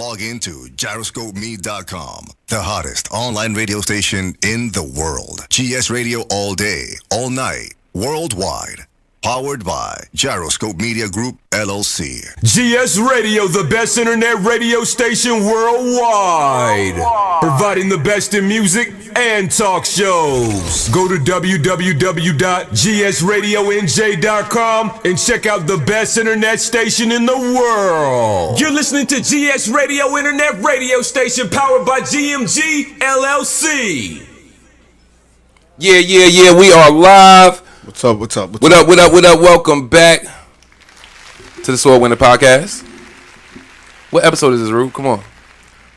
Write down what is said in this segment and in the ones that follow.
log into gyroscopeme.com, the hottest online radio station in the world. GS Radio all day, all night, worldwide. Powered by Gyroscope Media Group, LLC. GS Radio, the best internet radio station worldwide. Providing the best in music and talk shows. Go to www.gsradionj.com and check out the best internet station in the world. You're listening to GS Radio, internet radio station powered by GMG, LLC. Yeah, we are live. What's up? What up? Welcome back to the SOAR Winner Podcast. What episode is this, Rube? Come on.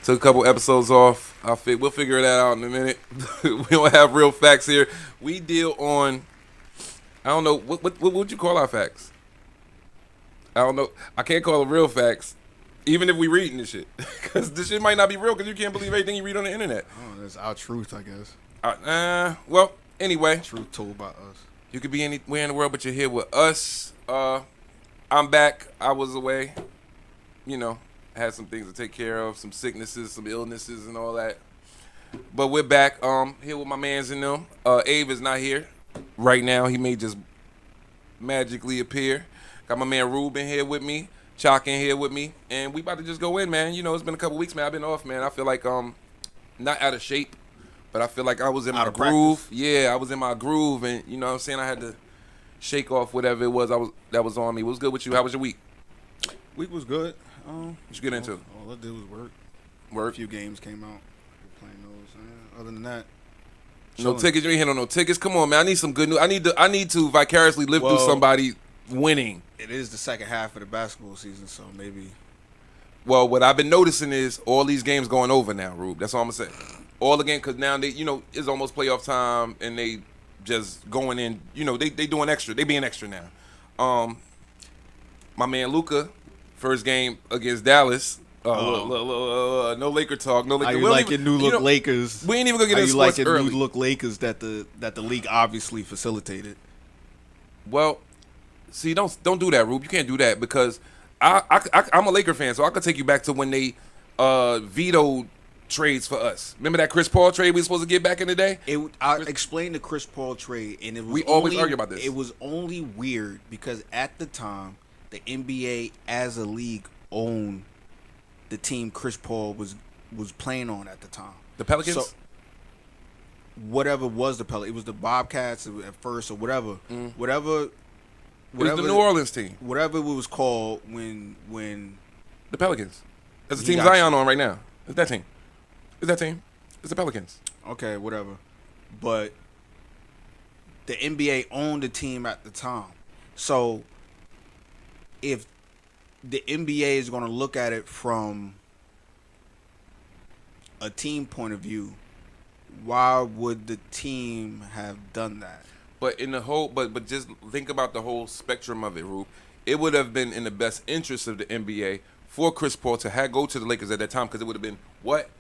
Took a couple episodes off. We'll figure that out in a minute. We don't have real facts here. We deal on, I don't know, what would you call our facts? I don't know. I can't call them real facts, even if we reading this shit. Because this shit might not be real because you can't believe everything you read on the internet. Oh, that's our truth, I guess. Well, anyway. Truth told by us. You could be anywhere in the world, but you're here with us. I'm back. I was away. You know, had some things to take care of, some sicknesses, some illnesses, and all that. But we're back. Here with my mans and them. Abe is not here right now. He may just magically appear. Got my man Ruben here with me, Chalk in here with me, and we about to just go in, man. You know, it's been a couple weeks, man. I've been off, man. I feel like not out of shape. But I feel like I was in my groove. Practice. Yeah, I was in my groove, and you know what I'm saying? I had to shake off whatever it was that was on me. What was good with you? How was your week? Week was good. What you get into? All I did was work. A few games came out. We're playing those. Other than that, no tickets. You ain't hitting on no tickets. Come on, man. I need some good news. I need to vicariously live through somebody winning. It is the second half of the basketball season, so maybe. Well, what I've been noticing is all these games going over now, Rube. That's all I'm gonna say. All again, because now they, you know, it's almost playoff time, and they just going in. You know, they doing extra. They being extra now. My man Luka, first game against Dallas. No Laker talk. No Laker. How you like your new look Lakers? We ain't even gonna get into sports sports early. early. New look Lakers that the league obviously facilitated. Well, see, don't do that, Rube. You can't do that because I'm a Laker fan, so I could take you back to when they vetoed trades for us. Remember that Chris Paul trade we were supposed to get back in the day? I explained the Chris Paul trade, and we always argue about this. It was only weird because at the time, the NBA as a league owned the team Chris Paul was playing on at the time. The Pelicans? So, whatever was the Pelicans. It was the Bobcats at first or whatever. Whatever. It was the New Orleans team. Whatever it was called when the Pelicans. That's the team Zion on right now. It's that team. It's the Pelicans. Okay, whatever. But the NBA owned the team at the time. So if the NBA is going to look at it from a team point of view, why would the team have done that? But in the whole, but just think about the whole spectrum of it, Rube. It would have been in the best interest of the NBA for Chris Paul to go to the Lakers at that time because it would have been what?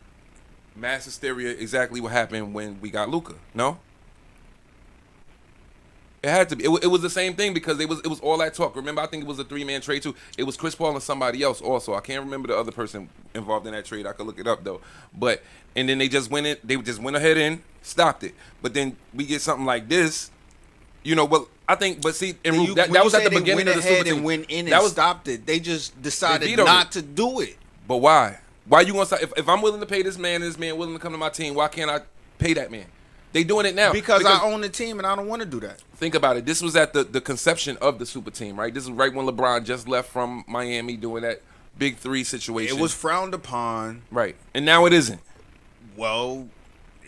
Mass hysteria, exactly what happened when we got Luka. No? It had to be. It was the same thing because it was all that talk. Remember, I think it was a 3-man trade too. It was Chris Paul and somebody else also. I can't remember the other person involved in that trade. I could look it up though. But and then they just went ahead and stopped it. But then we get something like this. You know, well, I think, but see, and that was at the beginning of the Super Team. And went in and stopped it. They just decided not to do it. But why? Why you want to? If I'm willing to pay this man, and this man willing to come to my team, why can't I pay that man? They doing it now because I own the team and I don't want to do that. Think about it. This was at the conception of the Super Team, right? This is right when LeBron just left from Miami doing that Big Three situation. It was frowned upon, right? And now it isn't. Well,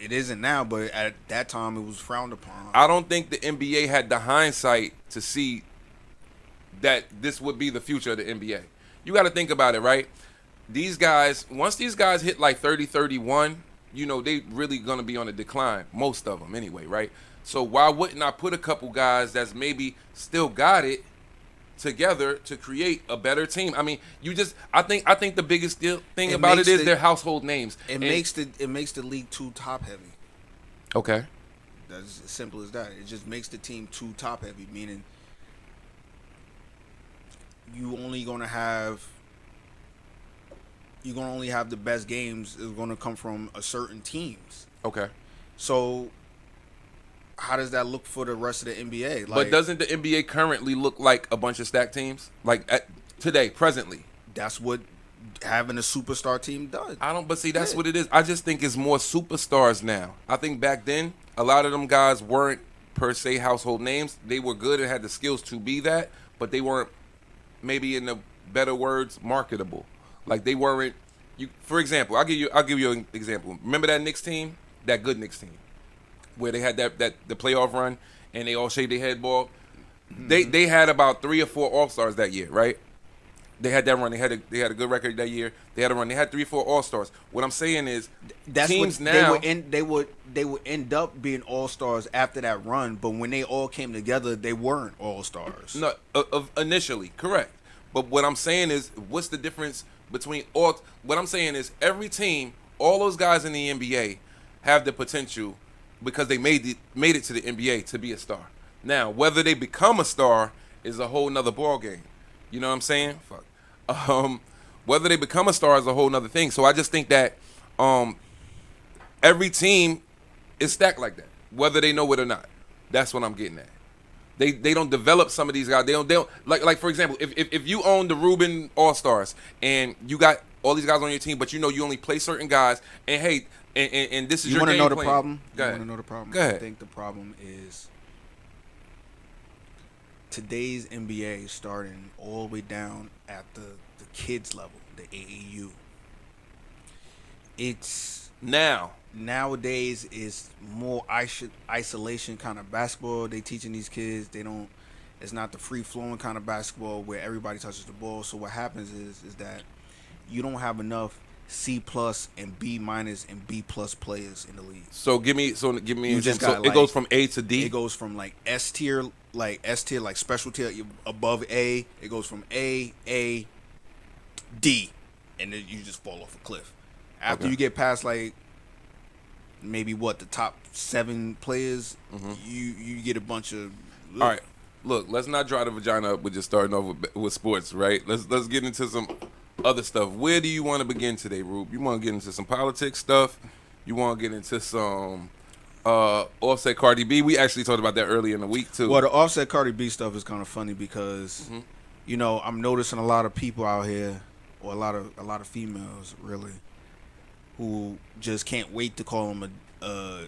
it isn't now, but at that time it was frowned upon. I don't think the NBA had the hindsight to see that this would be the future of the NBA. You got to think about it, right? These guys, once these guys hit like 30, 31, you know, they really going to be on a decline. Most of them anyway, right? So why wouldn't I put a couple guys that's maybe still got it together to create a better team? I mean, I think the biggest thing about it is their household names. It makes the league too top heavy. Okay. That's as simple as that. It just makes the team too top heavy, meaning you only going to have you're gonna only have the best games is gonna come from a certain teams. Okay. So how does that look for the rest of the NBA? Like, But doesn't the NBA currently look like a bunch of stacked teams? Like today, presently. that's what having a superstar team does. But see, that's what it is. I just think it's more superstars now. I think back then, a lot of them guys weren't per se household names. They were good and had the skills to be that, but they weren't, maybe in the better words, marketable. Like they weren't. For example, I'll give you an example. Remember that Knicks team, that good Knicks team, where they had the playoff run and they all shaved their head bald. Mm-hmm. They had about 3 or 4 All-Stars that year, right? They had that run. They had a good record that year. They had a run. They had 3 or 4 All-Stars. What I'm saying is, that's teams what now they would end up being All-Stars after that run. But when they all came together, they weren't All-Stars. No, initially, correct. But what I'm saying is, what's the difference between all? What I'm saying is, every team, all those guys in the NBA, have the potential because they made it to the NBA to be a star. Now, whether they become a star is a whole nother ball game. You know what I'm saying? Fuck. Whether they become a star is a whole nother thing. So I just think that every team is stacked like that, whether they know it or not. That's what I'm getting at. They don't develop some of these guys. They don't like for example, if you own the Reuben All-Stars and you got all these guys on your team, but you know you only play certain guys, and hey, and this is your game plan. You want to know the problem? Go ahead. You want to know the problem? Go ahead. I think the problem is today's NBA is starting all the way down at the kids level, the AAU. It's nowadays is more isolation kind of basketball. They teaching these kids. It's not the free flowing kind of basketball where everybody touches the ball. So what happens is that you don't have enough C+ and B- and B+ players in the league. So give me an example. So like, it goes from A to D. It goes from like S tier, like special tier above A. It goes from A, D, and then you just fall off a cliff. After you get past like maybe the top 7 players, you get a bunch of. All right, look, let's not dry the vagina up with just starting off with sports, right? Let's get into some other stuff. Where do you want to begin today, Rube? You want to get into some politics stuff? You want to get into some Offset Cardi B? We actually talked about that earlier in the week too. Well, the Offset Cardi B stuff is kind of funny because I'm noticing a lot of people out here, or a lot of females really, who just can't wait to call him a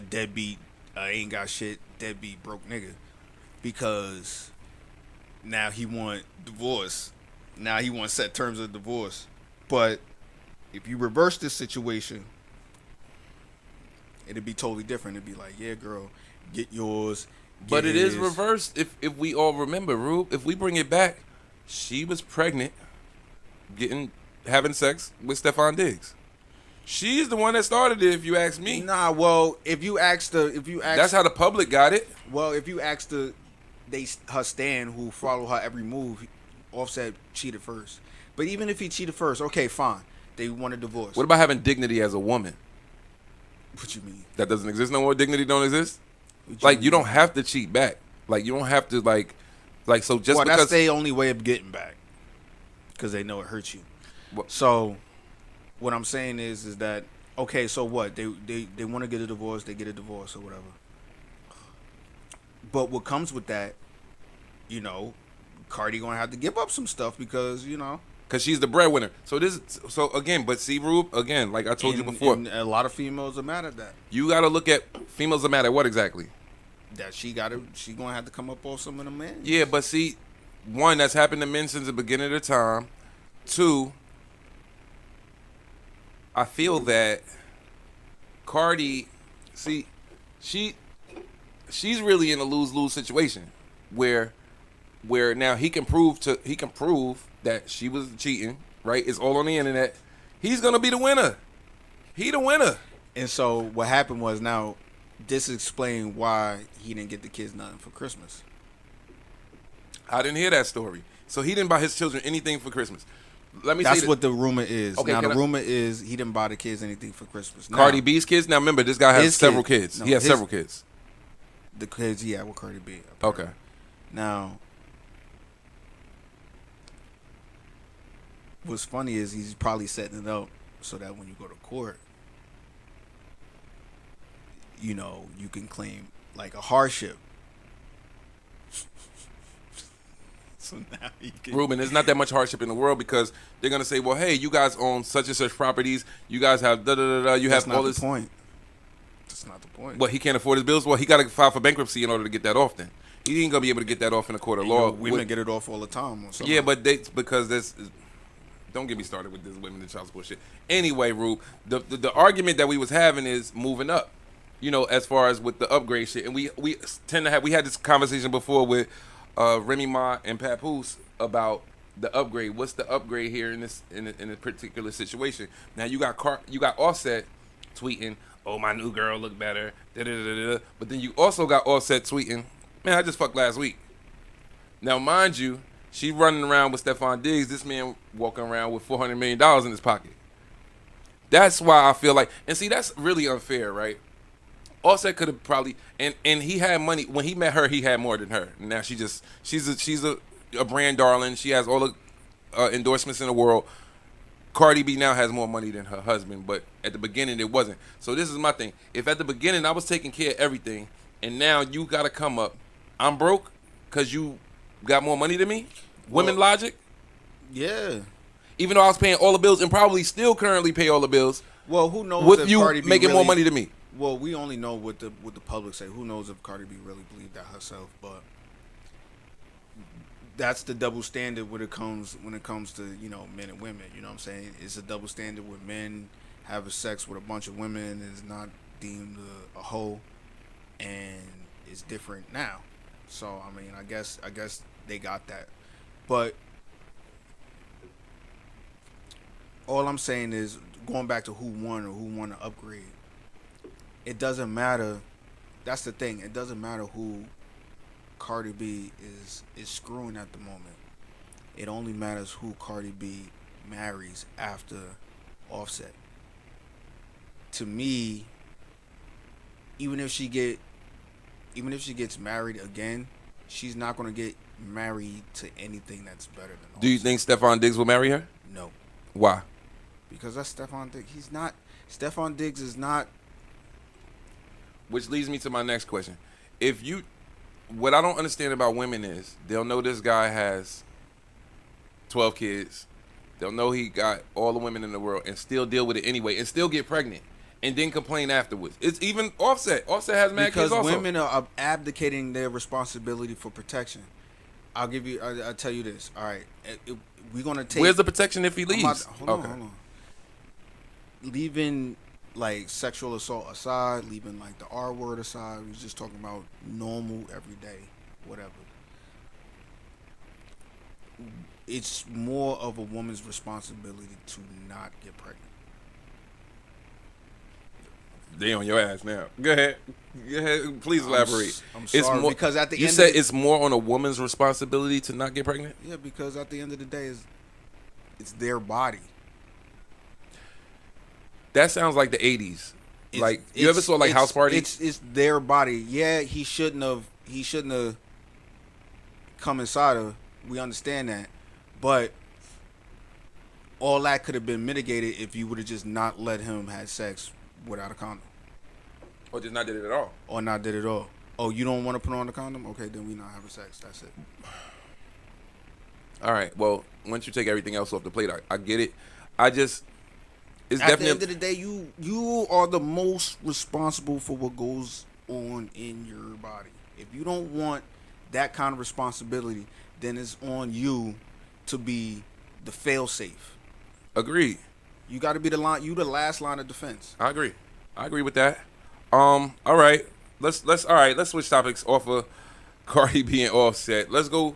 deadbeat, ain't got shit, deadbeat broke nigga, because now he want divorce. Now he wants set terms of divorce. But if you reverse this situation, it'd be totally different. It'd be like, yeah, girl, get yours. But it is reversed if we all remember, Rube. If we bring it back, she was pregnant, having sex with Stephon Diggs. She's the one that started it, if you ask me. Nah, well, if you ask that's how the public got it. Well, if you ask her stan who follow her every move, Offset cheated first. But even if he cheated first, okay, fine. They want a divorce. What about having dignity as a woman? What you mean? That doesn't exist no more? Dignity don't exist? You don't have to cheat back. Like, you don't have to, so just because... that's their only way of getting back. Because they know it hurts you. So, what I'm saying is that, okay, so what? They want to get a divorce, they get a divorce or whatever. But what comes with that, Cardi gonna have to give up some stuff because, because she's the breadwinner. So again, but see, Rube, again, like I told you before, and a lot of females are mad at that. You got to look at females are mad at what exactly? That she gonna have to come up off some of the men. Yeah, but see, one, that's happened to men since the beginning of the time. 2, I feel that Cardi, see, she's really in a lose-lose situation where now he can prove that she was cheating, right? It's all on the internet. He's gonna be the winner. He the winner. And so what happened was, now this explains why he didn't get the kids nothing for Christmas. I didn't hear that story. So he didn't buy his children anything for Christmas. That's what the rumor is. Okay, now the rumor is he didn't buy the kids anything for Christmas. Cardi B's kids? Now remember, this guy has several kids. He has several kids. The kids, yeah, with Cardi B. Apparently. Okay. Now, what's funny is he's probably setting it up so that when you go to court, you know, you can claim like a hardship. So now you can. Ruben, there's not that much hardship in the world because they're gonna say, well, hey, you guys own such and such properties. You guys have da da da da. You That's have not all the this. point. That's not the point. What, he can't afford his bills? Well, he got to file for bankruptcy in order to get that off. Then he ain't gonna be able to get that off in a court of You law. know, women get it off all the time. Or something. Yeah, but because this. Don't get me started with this women and child support shit. Anyway, Rube, the argument that we was having is moving up. You know, as far as with the upgrade shit, and we tend to have. We had this conversation before with Remy Ma and Papoose about the upgrade. What's the upgrade here in this in a particular situation? Now you got Offset tweeting, "Oh, my new girl look better," da da da da. But then you also got Offset tweeting, "Man, I just fucked last week." Now, mind you, she running around with Stephon Diggs. This man walking around with $400 million in his pocket. That's why I feel like, and see, that's really unfair, right? Offset could have probably, and he had money when he met her. He had more than her. Now she's a brand darling. She has all the endorsements in the world. Cardi B now has more money than her husband, but at the beginning it wasn't. So this is my thing. If at the beginning I was taking care of everything, and now you got to come up, I'm broke because you got more money than me. Women logic. Yeah. Even though I was paying all the bills and probably still currently pay all the bills. Well, who knows? With if you Cardi B making more really- money than me. Well, we only know what the public say. Who knows if Cardi B really believed that herself? But that's the double standard when it comes to, you know, men and women. You know what I'm saying? It's a double standard when men having sex with a bunch of women is not deemed a hoe, and it's different now. So I mean, I guess they got that, but all I'm saying is going back to who won or who won the upgrade. It doesn't matter. That's the thing. It doesn't matter who Cardi B is screwing at the moment. It only matters who Cardi B marries after Offset. To me, even if she gets married again, she's not gonna get married to anything that's better than Offset. Do you think Stephon Diggs will marry her? No. Why? Because that's Stephon Diggs. Stephon Diggs is not. Which leads me to my next question. What I don't understand about women is they'll know this guy has 12 kids. They'll know he got all the women in the world and still deal with it anyway and still get pregnant and then complain afterwards. It's even Offset. Offset has mad kids also. Because women are abdicating their responsibility for protection. I'll tell you this. All right. We're going to take. Where's the protection if he leaves? Hold on. Leaving like sexual assault aside, leaving like the R word aside, we're just talking about normal, everyday, whatever. It's more of a woman's responsibility to not get pregnant. They on your ass now. Go ahead. Please elaborate. I'm sorry, because at the you end said of it's more on a woman's responsibility to not get pregnant? Yeah, because at the end of the day, it's their body. That sounds like the 80s. Like, you ever saw like House Party? It's their body. Yeah, he shouldn't have come inside her. We understand that, but all that could have been mitigated if you would have just not let him have sex without a condom. Or just not did it at all. Or not did it all. Oh, you don't want to put on the condom? Okay, then we not having sex. That's it. All right. Well, once you take everything else off the plate, I get it. It's At definitely. the end of the day, you are the most responsible for what goes on in your body. If you don't want that kind of responsibility, then it's on you to be the fail-safe. Agreed. You got to be the last line of defense. I agree with that. All right. Let's switch topics off of Cardi being Offset. Let's go.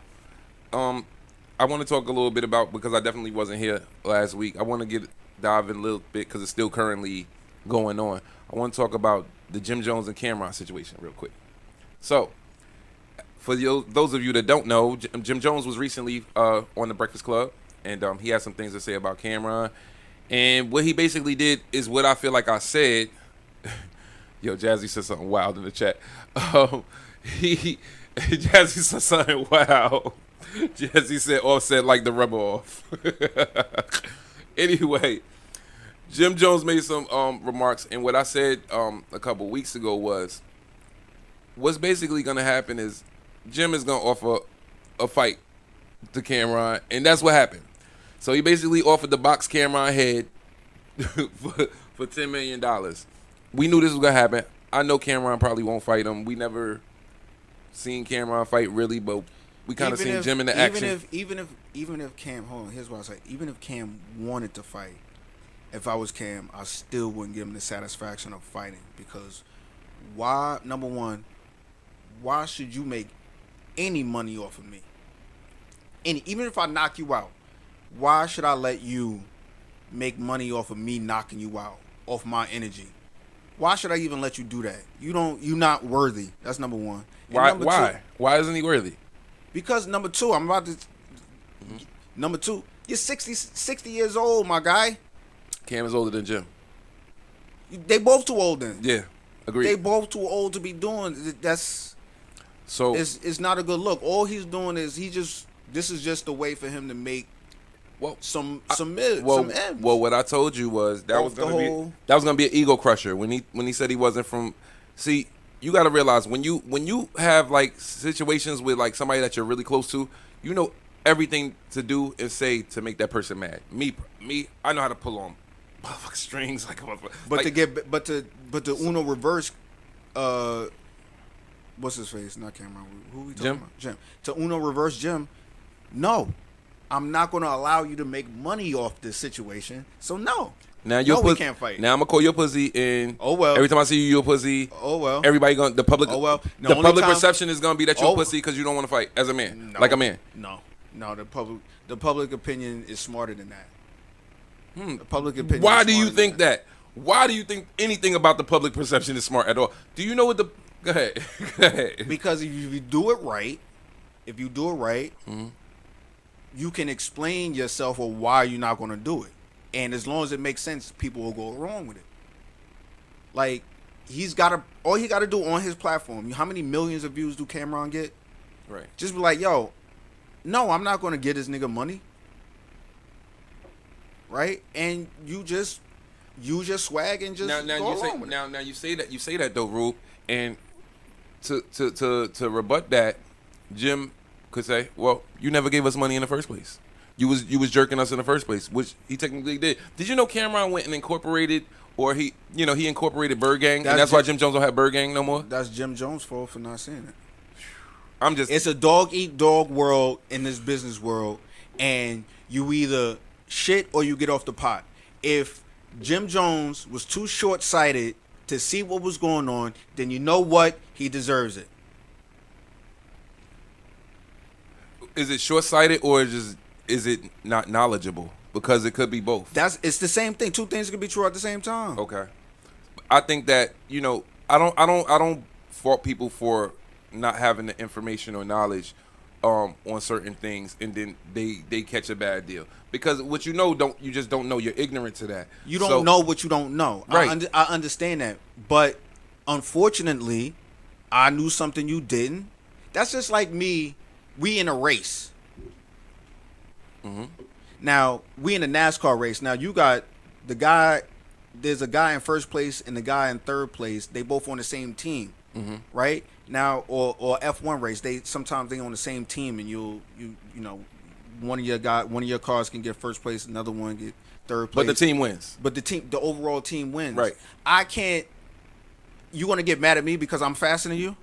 I want to talk a little bit about, because I definitely wasn't here last week. I want to dive in a little bit because it's still currently going on. I want to talk about the Jim Jones and Cameron situation real quick. So, for those of you that don't know, Jim Jones was recently on the Breakfast Club, and he had some things to say about Cameron. And what he basically did is what I feel like I said. Yo, Jazzy said something wild in the chat. Jazzy said something wild. Jesse said Offset like the rubber off. Anyway, Jim Jones made some remarks, and what I said a couple weeks ago was, what's basically going to happen is Jim is going to offer a fight to Cameron, and that's what happened. So he basically offered the box Cameron head for $10 million. We knew this was going to happen. I know Cameron probably won't fight him. We never seen Cameron fight really, but we kind of seen Jim in the action. Even if Cam, hold on, here's what I say. Even if Cam wanted to fight, if I was Cam, I still wouldn't give him the satisfaction of fighting, because why? Number one, why should you make any money off of me? Even if I knock you out, why should I let you make money off of me knocking you out, off my energy? Why should I even let you do that? You're not worthy. That's number one. And Why? Why isn't he worthy? Because number two, number two, you're 60 years old, my guy. Cam is older than Jim. They both too old then. Yeah, agreed. They both too old to be doing that's. So it's not a good look. All he's doing is this is just a way for him to make some M's. Well, what I told you was that was gonna be an ego crusher when he said he wasn't from. See, you got to realize when you have like situations with like somebody that you're really close to, you know everything to do and say to make that person mad. Me, I know how to pull on motherfucking strings like a motherfucker. But to Uno reverse, what's his face? Not Cameron. Who we talking about? Jim. To Uno reverse Jim. No, I'm not going to allow you to make money off this situation. So no. Now we can't fight. Now I'm gonna call your pussy, and well. Every time I see you, you're a pussy. Everybody the public. The public perception is gonna be that you're a pussy because you don't want to fight as a man, like a man. No. The public opinion is smarter than that. The public opinion. Why do you think that? Why do you think anything about the public perception is smart at all? Do you know what the? Go ahead. Because if you do it right, you can explain yourself or why you're not going to do it. And as long as it makes sense, people will go wrong with it. Like, all he got to do on his platform, how many millions of views do Cameron get? Right. Just be like, yo, no, I'm not going to get this nigga money. Right? And you just use your swag and just go along with it. Now you say that though, Rube, and to rebut that, Jim could say, well, you never gave us money in the first place. You was jerking us in the first place, which he technically did. Did you know Cameron went and incorporated, or he incorporated Bird Gang, and that's why Jim Jones don't have Bird Gang no more? That's Jim Jones' fault for not saying it. It's a dog eat dog world in this business world, and you either shit or you get off the pot. If Jim Jones was too short-sighted to see what was going on, then you know what? He deserves it. Is it short-sighted or is it not knowledgeable? Because it could be both. It's the same thing. Two things can be true at the same time. Okay. I think that, I don't fault people for not having the information or knowledge on certain things, and then they catch a bad deal. Because what you just don't know. You're ignorant to that. You don't know what you don't know. Right. I understand that. But unfortunately, I knew something you didn't. That's just like me. We in a race. Mm-hmm. Now, we in a NASCAR race. Now, you got the guy, there's a guy in first place and the guy in third place. They both on the same team, mm-hmm. right? Now, or F1 race, sometimes they on the same team, and you one of your cars can get first place, another one get third place. But the team wins. But the overall team wins. Right. I can't. You gonna get mad at me because I'm faster than you?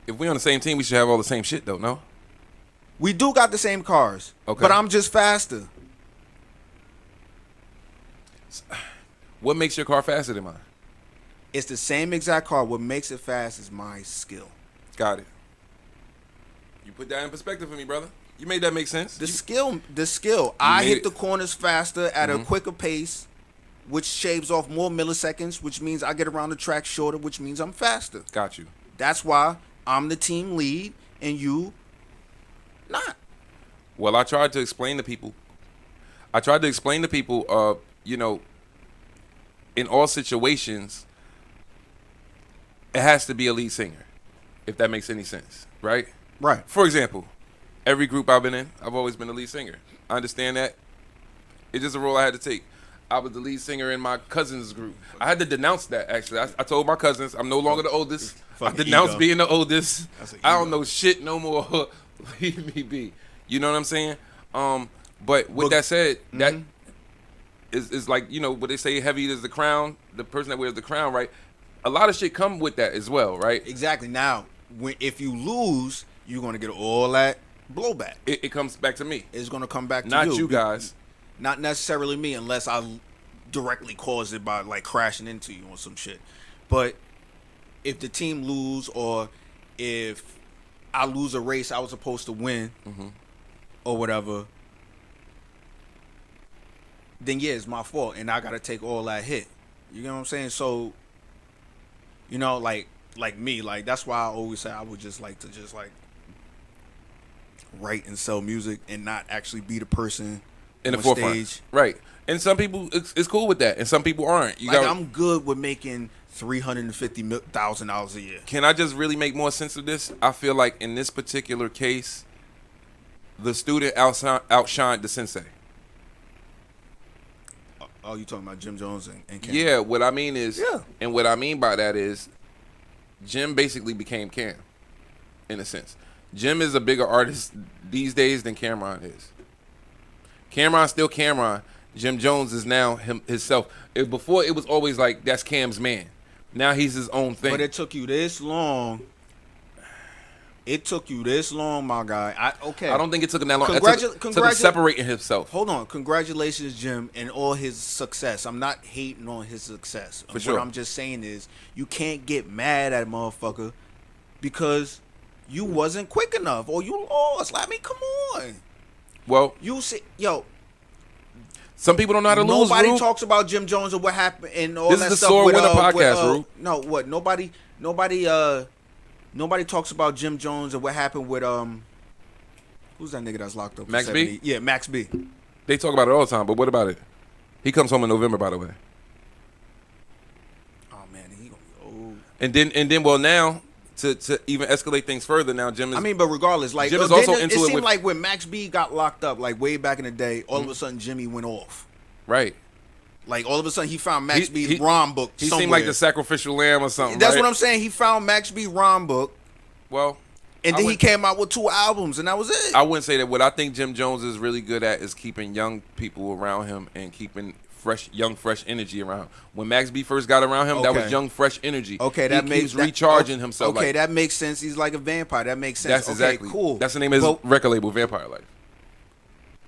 If we on the same team, we should have all the same shit, though, no? We do got the same cars, okay, but I'm just faster. What makes your car faster than mine? It's the same exact car. What makes it fast is my skill. Got it. You put that in perspective for me, brother. You made that make sense. The skill. I hit the corners faster at a quicker pace, which shaves off more milliseconds, which means I get around the track shorter, which means I'm faster. Got you. That's why I'm the team lead and you not. Well, I tried to explain to people. In all situations, it has to be a lead singer, if that makes any sense, right? Right. For example, every group I've been in, I've always been the lead singer. I understand that. It's just a role I had to take. I was the lead singer in my cousin's group. I had to denounce that, actually. I told my cousins, I'm no longer the oldest. I denounced being the oldest. I don't know shit no more. Leave me be. You know what I'm saying? But with that said, that is like, you know, what they say, heavy is the crown, the person that wears the crown, right? A lot of shit come with that as well, right? Exactly. Now, if you lose, you're going to get all that blowback. It comes back to me. It's going to come back to Not you guys. Not necessarily me, unless I directly caused it by like crashing into you or some shit. But if the team lose, or if I lose a race I was supposed to win, or whatever, then yeah, it's my fault, and I gotta take all that hit. You know what I'm saying? So, you know, like me, like that's why I always say I would just like to just like write and sell music and not actually be the person in the on forefront, stage. right? And some people, it's cool with that, and some people aren't. I'm good with making $350,000 a year. Can I just really make more sense of this? I feel like in this particular case, the student outshined the sensei. Oh, you talking about Jim Jones and Cam? Yeah, what I mean is, Yeah. And what I mean by that is, Jim basically became Cam, in a sense. Jim is a bigger artist these days than Cameron is. Cameron's still Cameron. Jim Jones is now himself. Before, it was always like, that's Cam's man. Now he's his own thing. But it took you this long. It took you this long, my guy. I don't think it took him that long. It took him separating himself. Hold on. Congratulations, Jim, and all his success. I'm not hating on his success. For sure. What I'm just saying is, you can't get mad at a motherfucker because you wasn't quick enough or you lost. Like, I mean, come on. Well, you see, yo. Some people don't know how to lose. Nobody talks about Jim Jones or what happened and all that stuff. This is the SOAR Winner podcast, Rube. No, what? Nobody talks about Jim Jones and what happened with who's that nigga that's locked up? Max B? Yeah, Max B. They talk about it all the time, but what about it? He comes home in November, by the way. Oh man, he gonna be old. And then, well, now to even escalate things further, now Jim is. I mean, but regardless, like Jim is also into it. It seemed like when Max B got locked up, like way back in the day, all of a sudden Jimmy went off. Right. Like all of a sudden he found Max B's rhyme book. He seemed like the sacrificial lamb or something. That's right? what I'm saying. He found Max B rhyme book. Well, and then he came out with 2 albums, and that was it. I wouldn't say that. What I think Jim Jones is really good at is keeping young people around him and keeping fresh energy around him. When Max B first got around him, that was young, fresh energy. Okay, he's recharging himself. Okay, that makes sense. He's like a vampire. That makes sense. That's exactly cool. That's the name of his record label, Vampire Life.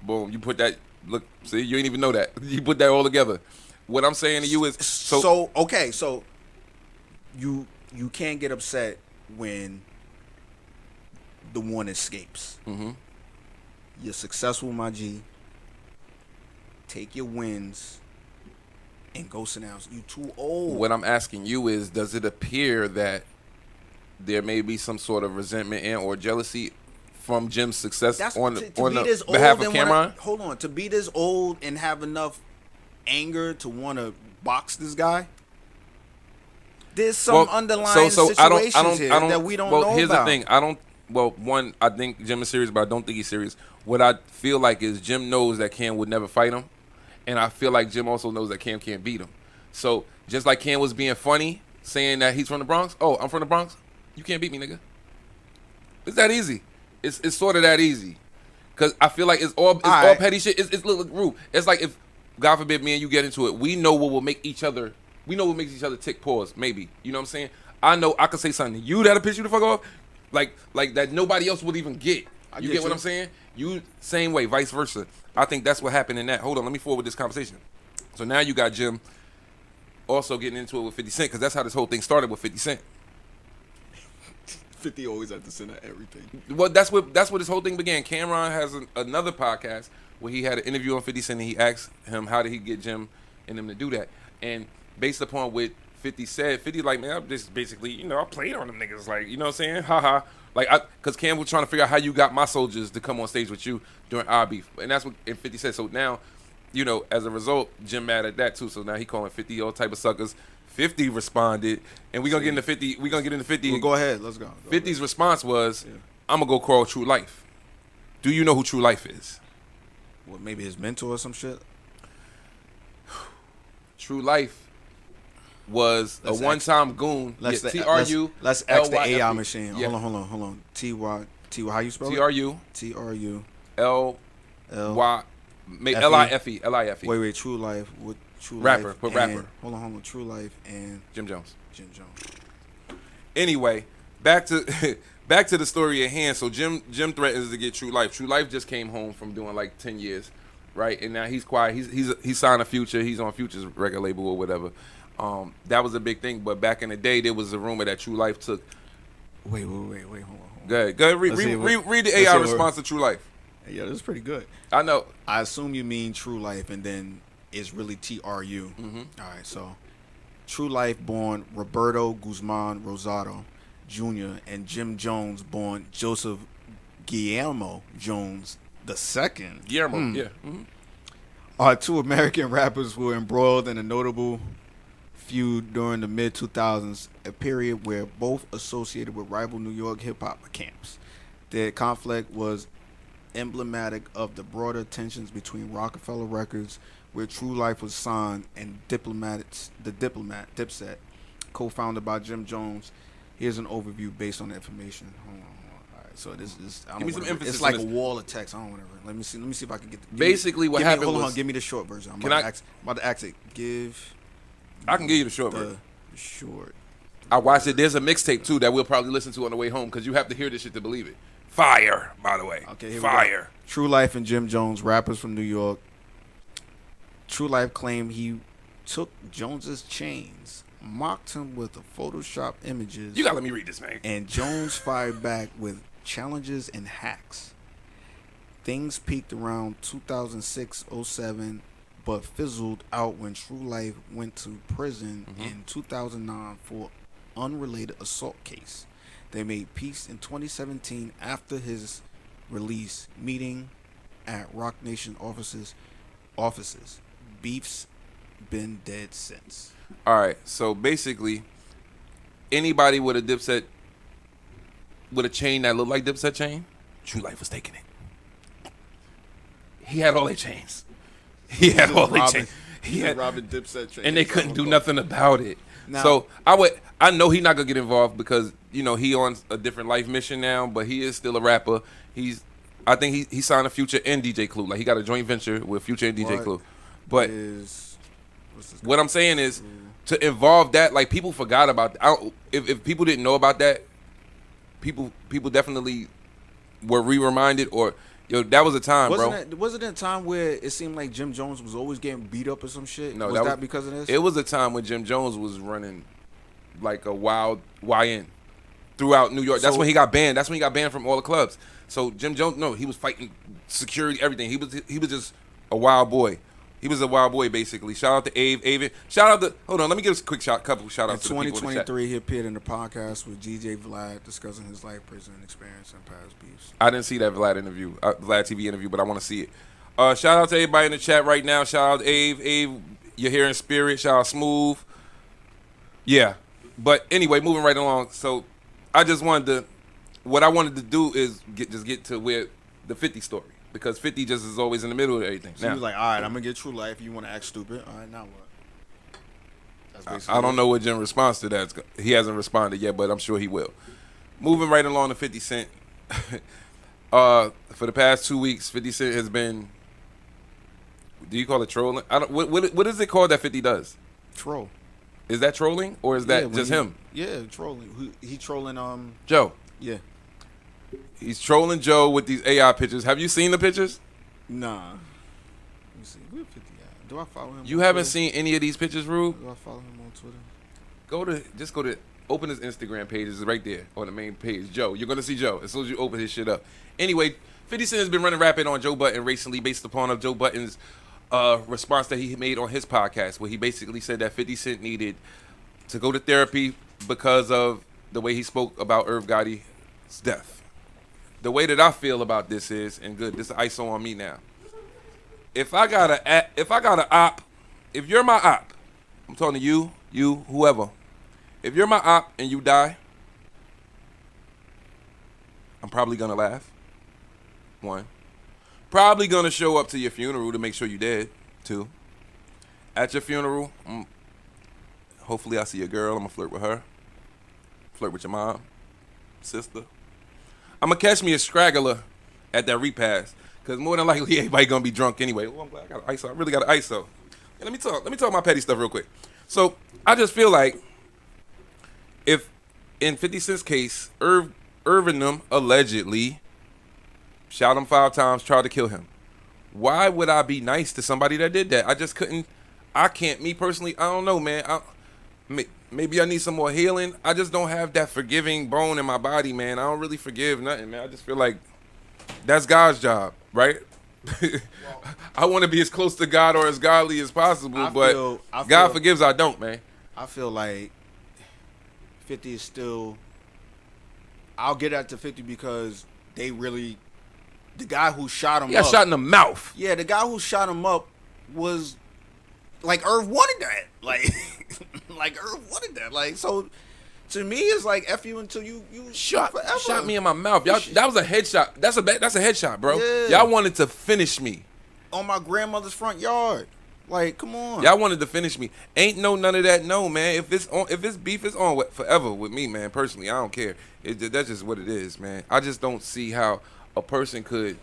Boom. You put that. Look, see, you ain't even know that. You put that all together. What I'm saying to you is so you can't get upset when the one escapes. Mm-hmm. You're successful, my G. Take your wins and go sit down. You too old. What I'm asking you is, does it appear that there may be some sort of resentment and or jealousy from Jim's success on the behalf of Cameron? Hold on. To be this old and have enough anger to want to box this guy, there's some underlying situations here that we don't know about. Here's the thing. I think Jim is serious, but I don't think he's serious. What I feel like is Jim knows that Cam would never fight him, and I feel like Jim also knows that Cam can't beat him. So just like Cam was being funny, saying that he's from the Bronx. Oh, I'm from the Bronx. You can't beat me, nigga. It's that easy. It's sort of that easy. Cause I feel like it's all petty shit. It's look, Rube. It's like if, God forbid, me and you get into it, we know what will make each other. We know what makes each other tick, pause, maybe. You know what I'm saying? I know I could say something to you that'll piss you the fuck off, like that nobody else would even get. You get what I'm saying? You same way, vice versa. I think that's what happened in that. Hold on, let me forward this conversation. So now you got Jim also getting into it with 50 Cent, because that's how this whole thing started with 50 Cent. 50 always at the center of everything. Well, that's what this whole thing began. Cameron has another podcast where he had an interview on 50 Cent, and he asked him how did he get Jim and them to do that. And based upon what 50 said, 50 like, man, I'm just basically, I played on them niggas, like, you know what I'm saying? Haha. Like, because Cam was trying to figure out how you got my soldiers to come on stage with you during our beef. And that's what 50 said. So now, as a result, Jim mad at that too. So now he calling 50 all type of suckers. 50 responded, and we're gonna get into 50. We're gonna get into 50. Well, go ahead, let's go. 50's response was, I'm gonna go call True Life. Do you know who True Life is? What, maybe his mentor or some shit? True Life was a one-time goon. Let's TRU. Let's ask the AI LYFE. machine. Yeah. Hold on. TY. How you spell it? TRU. TRU. LY. LIFE. Wait. True Life. What? True Rapper. Life. Put rapper. Hold on. True Life and Jim Jones. Jim Jones. Anyway, back to the story at hand. So Jim threatens to get True Life. True Life just came home from doing like 10 years, right? And now he's quiet. He's signed a Future. He's on Future's record label or whatever. That was a big thing. But back in the day, there was a rumor that True Life took. Wait. Hold on. Go ahead. Read the AI response to True Life. Yeah, that's pretty good. I know. I assume you mean True Life, and then it's really TRU. Mm-hmm. All right, so True Life born Roberto Guzman Rosado Jr. and Jim Jones born Joseph Guillermo Jones II. Guillermo, yeah. Mm-hmm. Are two American rappers who were embroiled in a notable feud during the mid-2000s, a period where both associated with rival New York hip-hop camps. Their conflict was emblematic of the broader tensions between Rockefeller Records, where True Life was signed, and the Diplomat, Dipset, co-founded by Jim Jones. Here's an overview based on the information. Hold on. All right, so this is. Give me some emphasis. It's like on a this. wall of text. I don't want to. Let me see if I can get. Basically, what happened Hold was. on. Give me the short version. I'm Can about to ask it. I can give you the short version. The short. I watched it. There's a mixtape too that we'll probably listen to on the way home because you have to hear this shit to believe it. Fire, by the way. Okay, here Fire. we go. True Life and Jim Jones, rappers from New York. True Life claimed he took Jones's chains, mocked him with the Photoshop images. You gotta let me read this, man. And Jones fired back with challenges and hacks. Things peaked around 2006-07, but fizzled out when True Life went to prison in 2009 for unrelated assault case. They made peace in 2017 after his release, meeting at Rock Nation offices. Beef's been dead since. All right, so basically, anybody with a Dipset, with a chain that looked like Dipset chain, True Life was taking it. He had all their chains. He had all their chains. He had robbed a Dipset chain, and they couldn't do nothing about it. Now, So I know he not gonna get involved because he on a different life mission now, but he is still a rapper. I think he signed a Future and DJ Clue. Like he got a joint venture with Future and DJ Clue. But what I'm saying is to involve that, like people forgot about. If people didn't know about that, people definitely were reminded or. That was a time, Wasn't it a time where it seemed like Jim Jones was always getting beat up or some shit? No, was that because of this? It was a time when Jim Jones was running like a wild YN throughout New York. That's when he got banned. That's when he got banned from all the clubs. So Jim Jones, he was fighting security, everything. He was just a wild boy. He was a wild boy, basically. Shout out to Abe. Shout out to, hold on, let me give a quick couple shout outs to the people in the chat. In 2023, he appeared in the podcast with DJ Vlad discussing his life, prison experience, and past beefs. I didn't see that Vlad TV interview, but I want to see it. Shout out to everybody in the chat right now. Shout out to Abe. Abe, you're here in spirit. Shout out Smooth. Yeah. But anyway, moving right along. So what I wanted to do is get to where the 50 story. Because 50 just is always in the middle of everything. So he was like, all right, I'm going to get True Life. You want to act stupid? All right, now what? That's basically I don't know what Jim responds to that. He hasn't responded yet, but I'm sure he will. Moving right along to 50 Cent. For the past 2 weeks, 50 Cent has been, do you call it trolling? What is it called that 50 does? Troll. Is that trolling or is that just him? Yeah, trolling. He trolling Joe. Yeah. He's trolling Joe with these AI pictures. Have you seen the pictures? Nah. Let me see. Where 50 at? Do I follow him? You haven't seen any of these pictures, Rube? Do I follow him on Twitter? Open his Instagram page. It's right there on the main page. Joe. You're going to see Joe as soon as you open his shit up. Anyway, 50 Cent has been running rapid on Joe Budden recently based upon Joe Budden's response that he made on his podcast where he basically said that 50 Cent needed to go to therapy because of the way he spoke about Irv Gotti's death. The way that I feel about this is, and good, this is ISO on me now. If I got a op, if you're my op, I'm talking to you, whoever. If you're my op and you die, I'm probably gonna laugh. One. Probably gonna show up to your funeral to make sure you dead. Two. At your funeral, hopefully I see a girl. I'm gonna flirt with her. Flirt with your mom, sister. I'm gonna catch me a straggler at that repast, cause more than likely everybody gonna be drunk anyway. Oh, I'm glad I got an ISO. I really got an ISO. And let me talk my petty stuff real quick. So I just feel like if in 50 Cent's case, Irvin them allegedly shot him 5 times, tried to kill him. Why would I be nice to somebody that did that? I just couldn't. I can't. Me personally, I don't know, man. Maybe I need some more healing. I just don't have that forgiving bone in my body, man. I don't really forgive nothing, man. I just feel like that's God's job, right? I want to be as close to God or as godly as possible, but God forgives, I don't, man. I feel like 50 is still. I'll get that to 50 because they really. The guy who shot him up. He got shot in the mouth. Yeah, the guy who shot him up was. Like, Irv wanted that. Like Irv wanted that. Like, so, to me, it's like, F you until you shot forever. Shot me in my mouth. Y'all, that was a headshot. That's a headshot, bro. Yeah. Y'all wanted to finish me. On my grandmother's front yard. Like, come on. Y'all wanted to finish me. Ain't none of that, no, man. If this beef is on forever with me, man, personally, I don't care. That's just what it is, man. I just don't see how a person could.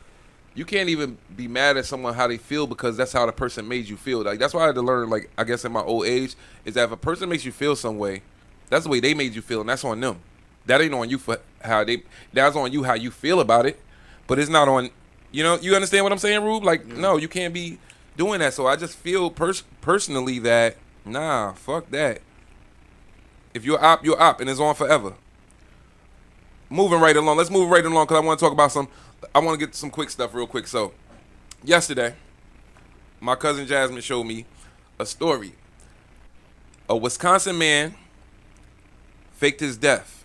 You can't even be mad at someone how they feel because that's how the person made you feel. Like, that's why I had to learn, like, I guess in my old age, is that if a person makes you feel some way, that's the way they made you feel, and that's on them. That ain't on you for that's on you how you feel about it, but it's not on, you understand what I'm saying, Rube? Like, no, you can't be doing that. So I just feel personally that, nah, fuck that. If you're op, you're op, and it's on forever. Moving right along. Let's move right along because I want to talk about I want to get some quick stuff real quick. So, yesterday, my cousin Jasmine showed me a story. A Wisconsin man faked his death.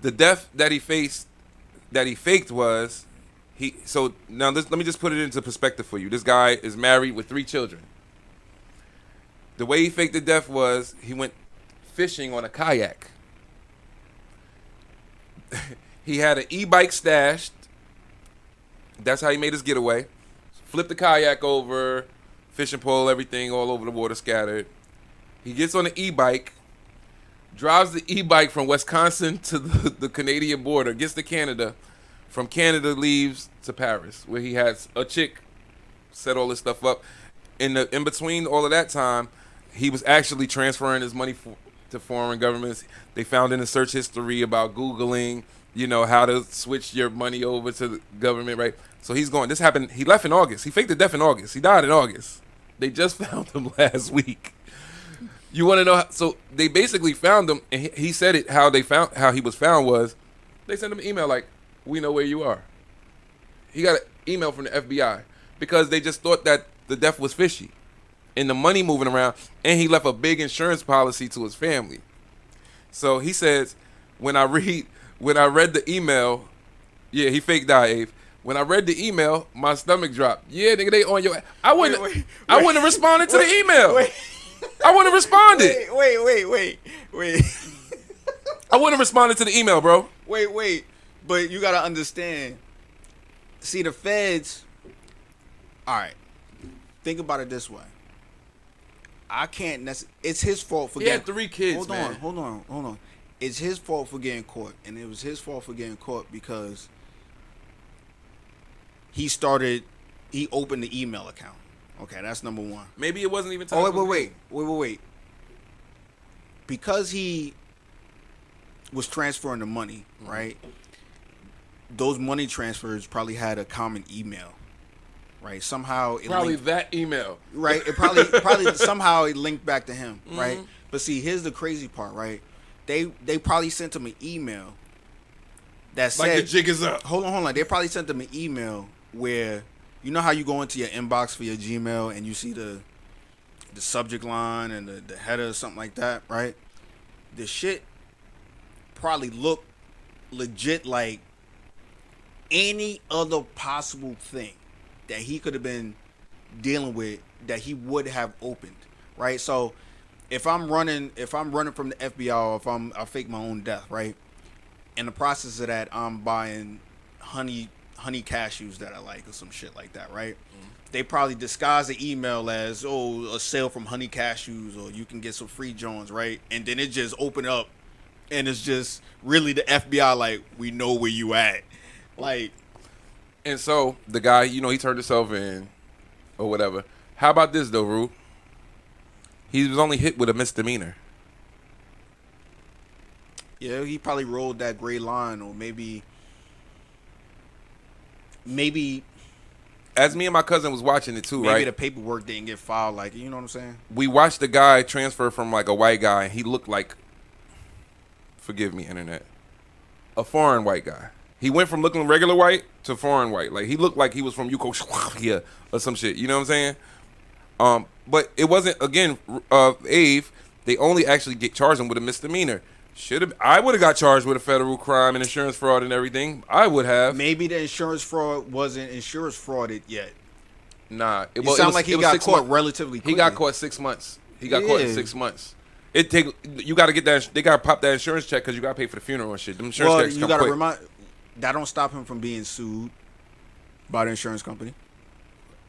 The death that he faked was, so now let me just put it into perspective for you. This guy is married with 3 children. The way he faked the death was he went fishing on a kayak. He had an e-bike stashed. That's how he made his getaway. Flipped the kayak over, fishing pole, everything all over the water scattered. He gets on the e-bike, drives the e-bike from Wisconsin to the Canadian border, gets to Canada. From Canada, leaves to Paris, where he has a chick set all this stuff up. In between all of that time, he was actually transferring his money to foreign governments. They found in the search history about Googling, how to switch your money over to the government, right? So he's going. This happened. He left in August. He faked the death in August. He died in August. They just found him last week. You want to know? So they basically found him, and he said it. How he was found was, they sent him an email like, "We know where you are." He got an email from the FBI because they just thought that the death was fishy, and the money moving around, and he left a big insurance policy to his family. So he says, when I read the email, yeah, he fake died, Abe. When I read the email, my stomach dropped. Yeah, nigga, they on your. I wouldn't have responded to the email. I wouldn't have responded. Wait. I wouldn't have responded to the email, bro. Wait. But you gotta understand. See, the feds. All right. Think about it this way. I can't necessarily. It's his fault for He getting. had 3 kids, man. Hold on. It's his fault for getting caught, and it was his fault for getting caught because he opened the email account. Okay, that's number 1. Maybe it wasn't even. Wait. Because he was transferring the money, right? Those money transfers probably had a common email, right? Somehow it probably linked, that email, right? It probably somehow it linked back to him, right? But see, here's the crazy part, right? They probably sent him an email that said, like the jig is up. Hold on. They probably sent him an email where, you know how you go into your inbox for your Gmail and you see the subject line and the header or something like that, right? The shit probably looked legit like any other possible thing that he could have been dealing with that he would have opened, right? So if I'm running from the FBI or if I fake my own death, right? in the process of that, I'm buying honey cashews that I like or some shit like that, right? They probably disguise the email as, a sale from Honey Cashews, or you can get some free Jones, right? And then it just open up, and it's just really the FBI, like, we know where you at. Like, And so the guy, he turned himself in or whatever. How about this, though, Rube? He was only hit with a misdemeanor. yeah, he probably rolled that gray line, or maybe As me and my cousin was watching it too, right? the paperwork didn't get filed, like, you know what I'm saying? We watched the guy transfer from like a white guy, and he looked like, forgive me, internet, a foreign white guy. He went from looking regular white to foreign white. Like, he looked like he was from Yugoslavia or some shit. You know what I'm saying? But it wasn't, again, Ave, they only actually charged him with a misdemeanor. I would have got charged with a federal crime and insurance fraud and everything. I would have. Maybe the insurance fraud wasn't insurance frauded yet. Nah. It sounded like he got caught relatively quickly. He got caught 6 months. He got caught in 6 months. You got to get that. They got to pop that insurance check because you got to pay for the funeral and shit. Them insurance checks come quick. That don't stop him from being sued by the insurance company.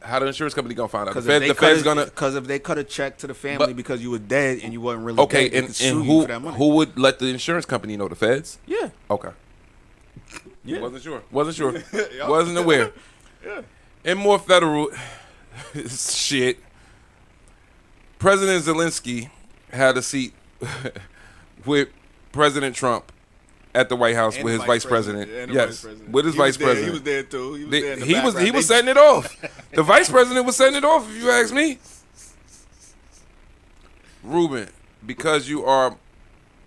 How the insurance company gonna find out? Because if they cut a check to the family because you were dead and you wasn't really dead, they could sue you for that money. Who would let the insurance company know? The feds? Yeah. Okay. Yeah. Wasn't sure. Wasn't aware. Yeah. And more federal shit. President Zelensky had a seat with President Trump at the White House And with the his vice president. Yes, with his vice president. He was there too. He was setting it off. The vice president was setting it off, if you ask me. Ruben, because you are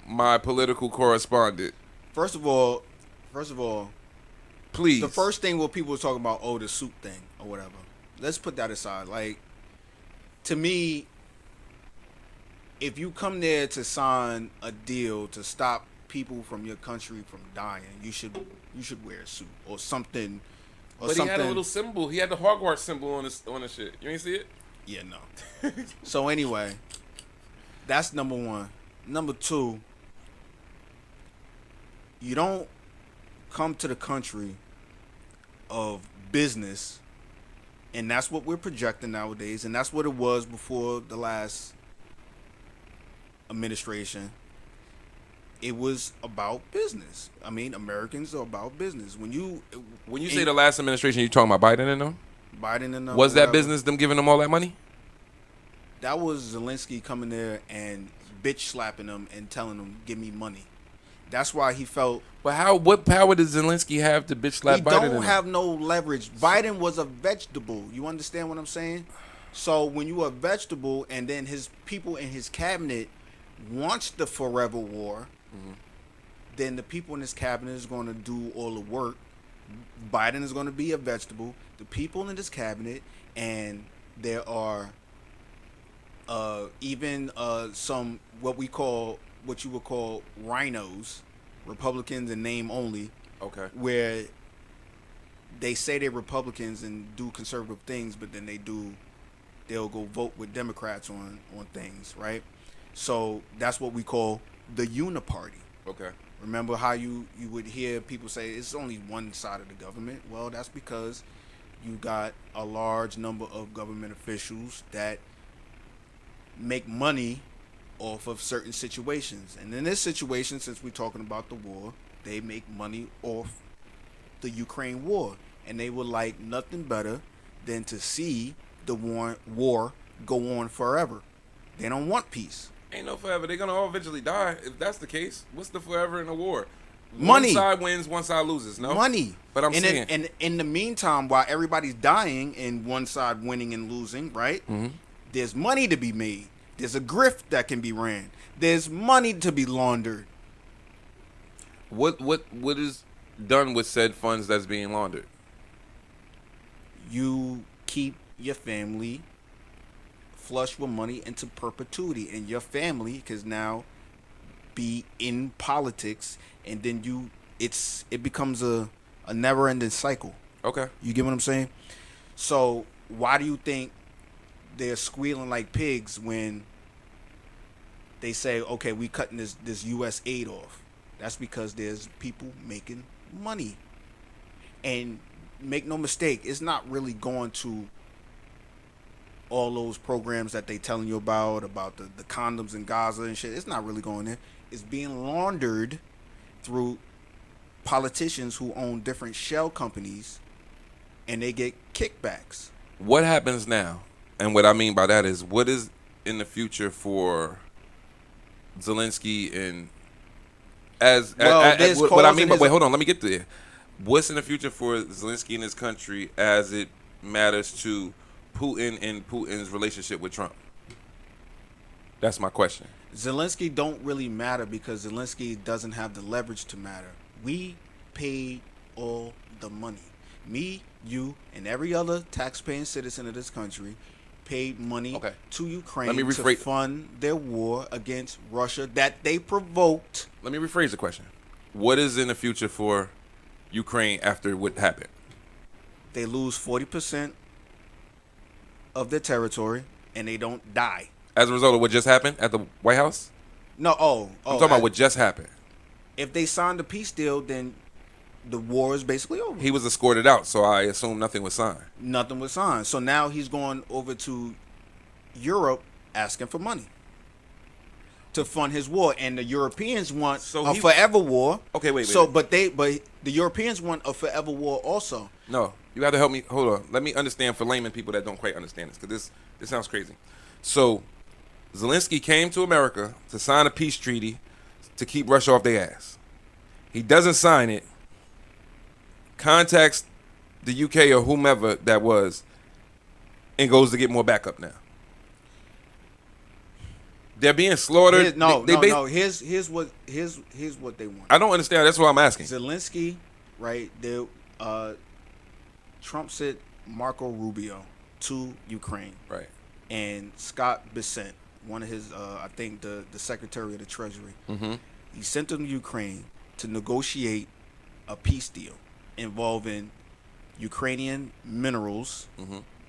my political correspondent. First of all, please. The first thing what people were talking about, the suit thing or whatever. Let's put that aside. Like, to me, if you come there to sign a deal to stop people from your country from dying, you should wear a suit or something. He had a little symbol. He had the Hogwarts symbol on his shit. You ain't see it? Yeah, no. So anyway, that's number one. Number two, you don't come to the country of business, and that's what we're projecting nowadays, and that's what it was before the last administration. It was about business. I mean, Americans are about business. When you say the last administration, you talking about Biden and them? Biden and them. Was that business them giving them all that money? That was Zelensky coming there and bitch slapping them and telling them, "Give me money." That's why he felt. But what power does Zelensky have to bitch slap Biden? He don't have no leverage. Biden was a vegetable. You understand what I'm saying? So when you are a vegetable, and then his people in his cabinet wants the forever war. Mm-hmm. Then the people in his cabinet is going to do all the work. Biden is going to be a vegetable. The people in this cabinet, and there are even some what you would call rhinos, Republicans in name only. Okay. Where they say they're Republicans and do conservative things, but then they'll go vote with Democrats on things, right? So that's what we call the uniparty. Okay. Remember how you would hear people say it's only one side of the government? Well, that's because you got a large number of government officials that make money off of certain situations. And in this situation, since we're talking about the war, they make money off the Ukraine war. And they would like nothing better than to see the war go on forever. They don't want peace. Ain't no forever. They're going to all eventually die. If that's the case, what's the forever in a war? Money. One side wins, one side loses, no? Money. But I'm saying. And in the meantime, while everybody's dying and one side winning and losing, right? Mm-hmm. There's money to be made. There's a grift that can be ran. There's money to be laundered. What is done with said funds that's being laundered? You keep your family flush with money into perpetuity, and your family can now be in politics, and then it becomes a never-ending cycle. Okay. You get what I'm saying? So why do you think they're squealing like pigs when they say, okay, we cutting this U.S. aid off? That's because there's people making money. And make no mistake, it's not really going to all those programs that they telling you about the condoms in Gaza and shit. It's not really going there. It's being laundered through politicians who own different shell companies, and they get kickbacks. What happens now? And what I mean by that is, what is in the future for Zelensky and what I mean by wait, hold on, let me get there. What's in the future for Zelensky and his country as it matters to Putin and Putin's relationship with Trump? That's my question. Zelensky don't really matter because Zelensky doesn't have the leverage to matter. We paid all the money. Me, you, and every other taxpaying citizen of this country paid money to Ukraine to fund their war against Russia that they provoked. Let me rephrase the question. What is in the future for Ukraine after what happened? They lose 40% of their territory and they don't die. As a result of what just happened at the White House? No, I'm talking about what just happened. If they signed a peace deal, then the war is basically over. He was escorted out, so I assume nothing was signed. Nothing was signed. So now he's going over to Europe asking for money to fund his war, and the Europeans want a forever war. Okay, wait. But the Europeans want a forever war also. No, you have to help me. Hold on. Let me understand for layman people that don't quite understand this, because this sounds crazy. So Zelensky came to America to sign a peace treaty to keep Russia off their ass. He doesn't sign it. Contacts the UK or whomever that was, and goes to get more backup now. They're being slaughtered. Here's what they want. I don't understand. That's what I'm asking. Zelensky, right? Trump sent Marco Rubio to Ukraine, right? And Scott Bessent, one of his, I think the Secretary of the Treasury, he sent them to Ukraine to negotiate a peace deal involving Ukrainian minerals,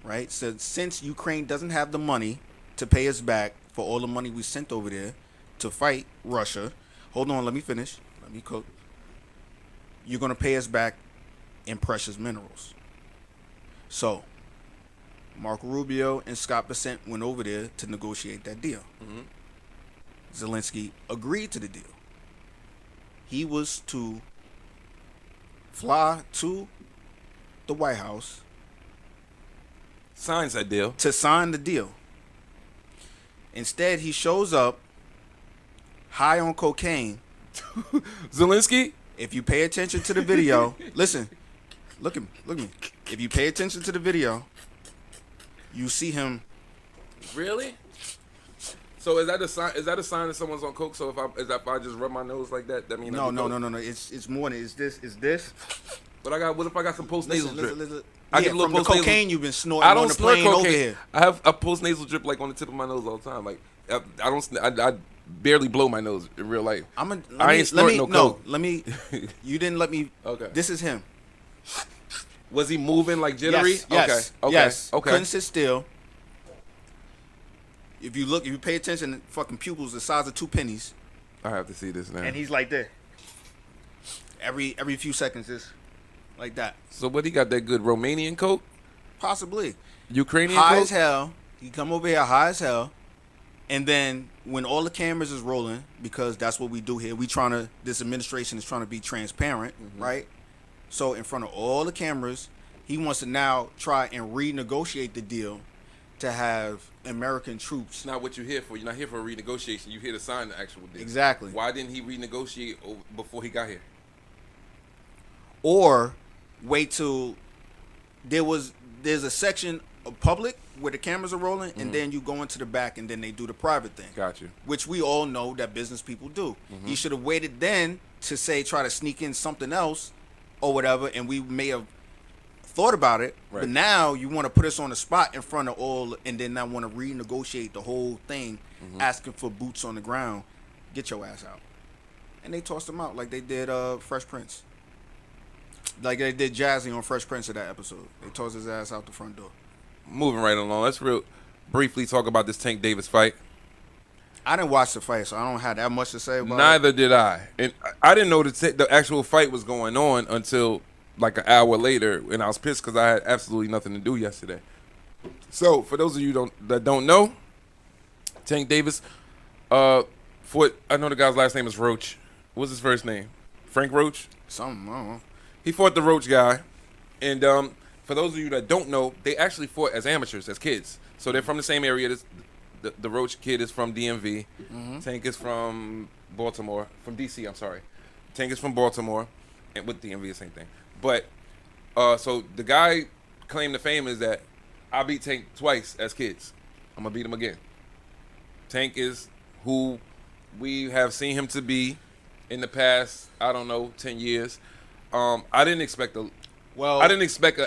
right? So since Ukraine doesn't have the money to pay us back for all the money we sent over there to fight Russia, hold on, let me finish. Let me cook. You're going to pay us back in precious minerals. So Marco Rubio and Scott Bessent went over there to negotiate that deal. Zelensky agreed to the deal. He was to fly to the White House, signs that deal, to sign the deal. Instead, he shows up high on cocaine. Zelensky? If you pay attention to the video, listen, look at me. If you pay attention to the video, you see him. Really? So is that a sign? Is that a sign that someone's on coke? So if I just rub my nose like that, that means no. It's more than it's this. But what if I got some post nasal drip? Listen. I get a little from the cocaine you've been snorting. I don't snort cocaine over here. I have a post nasal drip like on the tip of my nose all the time. Like I barely blow my nose in real life. I ain't snorting no coke. You didn't let me. Okay. This is him. Was he moving like jittery? Yes. Okay. Yes. Okay. Couldn't sit still. If you pay attention, fucking pupils the size of 2 pennies. I have to see this now. And he's like that. Every few seconds is like that. So what, he got that good Romanian coke? Possibly. Ukrainian high coke? As hell. He come over here high as hell. And then when all the cameras is rolling, because that's what we do here, this administration is trying to be transparent, right? So in front of all the cameras, he wants to now try and renegotiate the deal to have American troops. It's not what you're here for. You're not here for a renegotiation. You're here to sign the actual deal. Exactly. Why didn't he renegotiate before he got here? Or wait till there's a section of public where the cameras are rolling, and then you go into the back, and then they do the private thing. Got you. Which we all know that business people do. He should have waited then to try to sneak in something else or whatever, and we may have thought about it, right. But now you want to put us on the spot in front of all, and then I want to renegotiate the whole thing, asking for boots on the ground. Get your ass out. And they tossed him out like they did Fresh Prince. Like they did Jazzy on Fresh Prince of that episode. They tossed his ass out the front door. Moving right along, let's briefly talk about this Tank Davis fight. I didn't watch the fight, so I don't have that much to say about it. Neither did I, and I didn't know the actual fight was going on until like an hour later, and I was pissed because I had absolutely nothing to do yesterday. So for those of you that don't know, Tank Davis, I know the guy's last name is Roach. What's his first name? Frank Roach. Something, I don't know. He fought the Roach guy, and for those of you that don't know, they actually fought as amateurs, as kids. So they're from the same area. The Roach kid is from DMV. Mm-hmm. Tank is from Baltimore, from DC. I'm sorry. Tank is from Baltimore, and with DMV, the same thing. But so the guy claim to fame is that I beat Tank twice as kids. I'm gonna beat him again. Tank is who we have seen him to be in the past, I don't know, 10 years. I didn't expect an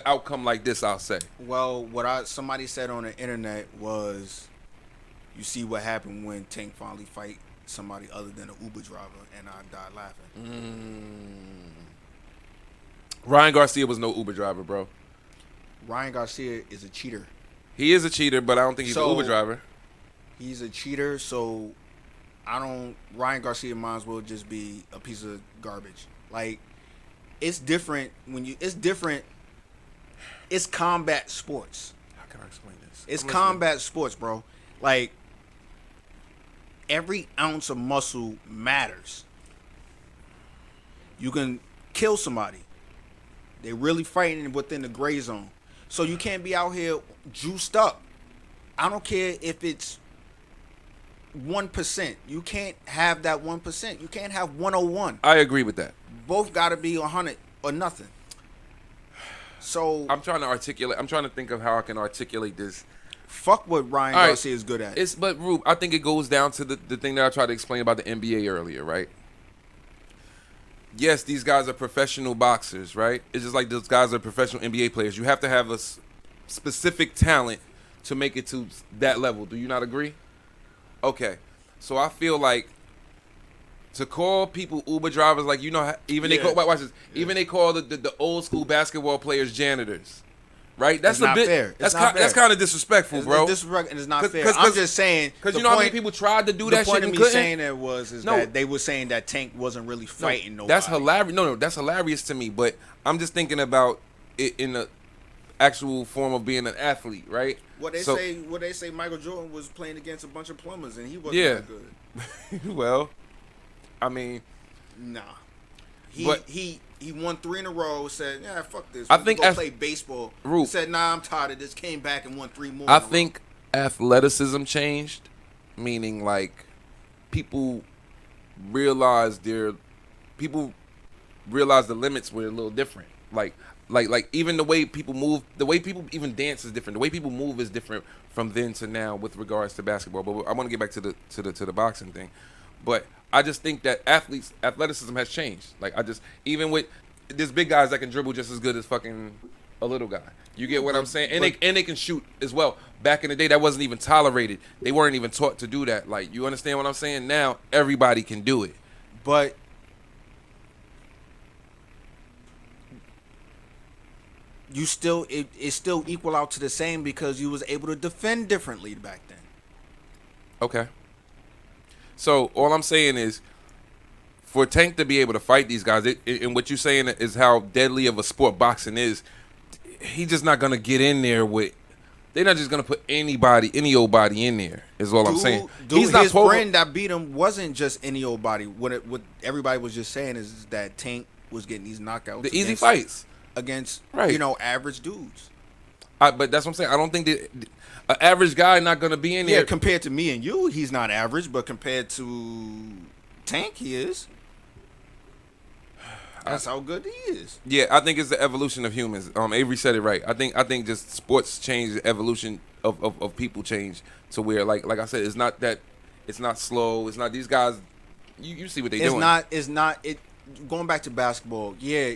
outcome like this, I'll say. Well, what somebody said on the internet was, you see what happened when Tank finally fight somebody other than an Uber driver, and I died laughing. Ryan Garcia was no Uber driver, bro. Ryan Garcia is a cheater. He is a cheater, but I don't think he's an Uber driver. He's a cheater, so Ryan Garcia might as well just be a piece of garbage. Like, it's different it's combat sports. How can I explain this? It's combat sports, bro. Like, every ounce of muscle matters. You can kill somebody. They're really fighting within the gray zone. So you can't be out here juiced up. I don't care if it's 1%. You can't have that 1%. You can't have 101. I agree with that. Both got to be 100 or nothing. So I'm trying to think of how I can articulate this. Fuck what Ryan Garcia is good at. But Rube, I think it goes down to the thing that I tried to explain about the NBA earlier, right? Yes, these guys are professional boxers, right? It's just like those guys are professional NBA players. You have to have a specific talent to make it to that level. Do you not agree? Okay. So I feel like to call people Uber drivers, like, you know, even they call the old school basketball players janitors. Right? That's not fair. That's kind of disrespectful, bro. It's not fair. I'm just saying, because you know how many people tried to do that shit and couldn't. The point of me saying that that they were saying that Tank wasn't really fighting nobody. That's hilarious. No, that's hilarious to me. But I'm just thinking about it in the actual form of being an athlete, right? What they say Michael Jordan was playing against a bunch of plumbers and he wasn't that good. Well, I mean, nah. He won 3 in a row. Said, "Yeah, fuck this. I think go play baseball." He said, "Nah, I'm tired of this." Came back and won 3 more. I think athleticism changed, meaning like people realized the limits were a little different. Like even the way people move, the way people even dance is different. The way people move is different from then to now with regards to basketball. But I want to get back to the boxing thing. But I just think that athleticism has changed. Like, even with there's big guys that can dribble just as good as fucking a little guy. You get what I'm saying? And they can shoot as well. Back in the day, that wasn't even tolerated. They weren't even taught to do that. Like, you understand what I'm saying? Now everybody can do it. But you still it still equal out to the same because you was able to defend differently back then. Okay. So all I'm saying is, for Tank to be able to fight these guys, and what you're saying is how deadly of a sport boxing is, he's just not gonna get in there with. They're not just gonna put any old body in there. Is all I'm saying. He's not. His friend that beat him wasn't just any old body. What everybody was just saying is that Tank was getting these knockouts, the easy fights against average dudes. But that's what I'm saying. I don't think that an average guy not gonna be in there. Yeah, compared to me and you, he's not average. But compared to Tank, he is. That's how good he is. Yeah, I think it's the evolution of humans. Avery said it right. I think just sports change, the evolution of people change to where like I said, it's not slow. It's not these guys. You see what they doing. It's not. Going back to basketball. Yeah.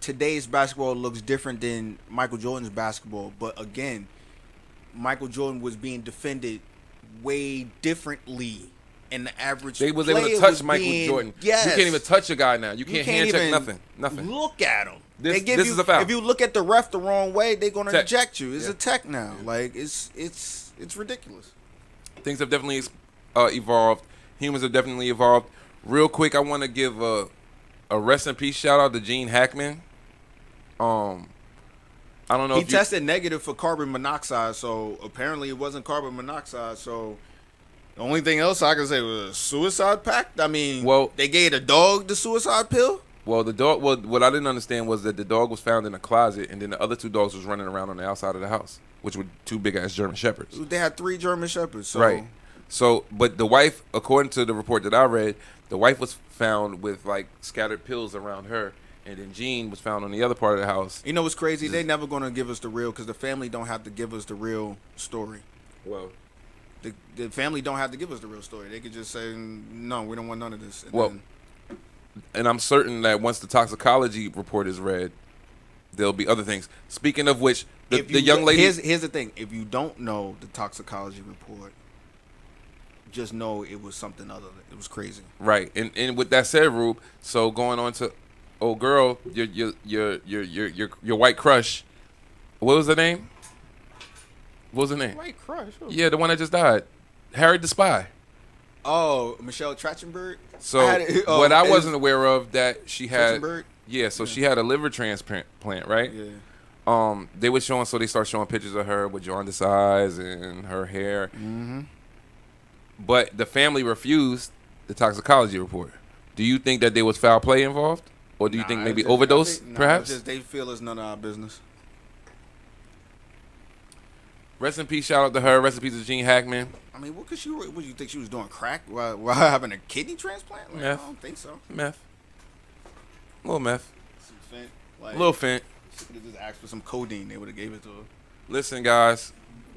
Today's basketball looks different than Michael Jordan's basketball, but again, Michael Jordan was being defended way differently, and the average they was able to touch Michael Jordan. Yes. You can't even touch a guy now. You can't hand check nothing. Look at him. This is a foul. If you look at the ref the wrong way, they're gonna eject you. It's a tech now. Like it's ridiculous. Things have definitely evolved. Humans have definitely evolved. Real quick, I want to give a rest in peace shout out to Gene Hackman. I don't know. He if you, tested negative for carbon monoxide, so apparently it wasn't carbon monoxide. So the only thing else I can say was a suicide pact. I mean, Well- they gave the dog the suicide pill. Well, the dog. Well, what I didn't understand was that the dog was found in a closet, and then the other two dogs was running around on the outside of the house, which were two big ass German shepherds. They had 3 German shepherds. So. Right. So, but the wife, according to the report that I read, the wife was found with like scattered pills around her, and then Jean was found on the other part of the house. You know what's crazy? They never gonna give us the real, because the family don't have to give us the real story. Well, The family don't have to give us the real story. They could just say, no, we don't want none of this. And Well, then, and I'm certain that once the toxicology report is read, there'll be other things. Speaking of which, the young lady. Here's the thing: if you don't know the toxicology report, just know it was something other. It was crazy. Right, and with that said, Rube. So going on to, old girl, your white crush. What was her name? What was her name? White crush. Yeah, the one that just died, Harriet the Spy. Oh, Michelle Trachtenberg. So what I wasn't aware of that she had. Trachtenberg? Yeah, so she had a liver transplant, right? Yeah. They were showing, so they start showing pictures of her with jaundiced eyes and her hair. Mm-hmm. But the family refused the toxicology report. Do you think that there was foul play involved, or do you think maybe overdose, perhaps? Just they feel it's none of our business. Rest in peace, shout out to her. Rest in peace to Gene Hackman. I mean, what you think she was doing crack while having a kidney transplant? Like, I Meth. don't think so. Meth. Little meth. Some fent, like, Little fent. She could have just asked for some codeine. They would have gave it to her. Listen, guys,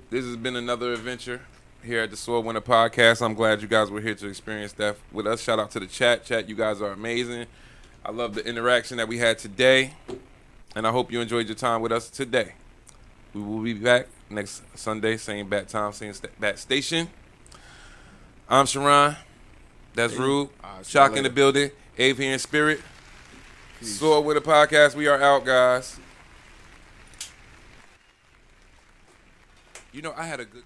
this has been another adventure here at the SOAR Winner Podcast. I'm glad you guys were here to experience that with us. Shout out to the chat. Chat, you guys are amazing. I love the interaction that we had today, and I hope you enjoyed your time with us today. We will be back next Sunday, same bat time, same bat station. I'm Sharon. That's Rube. Shock in the building. Abe here in spirit. SOAR Winner Podcast. We are out, guys. You know, I had a good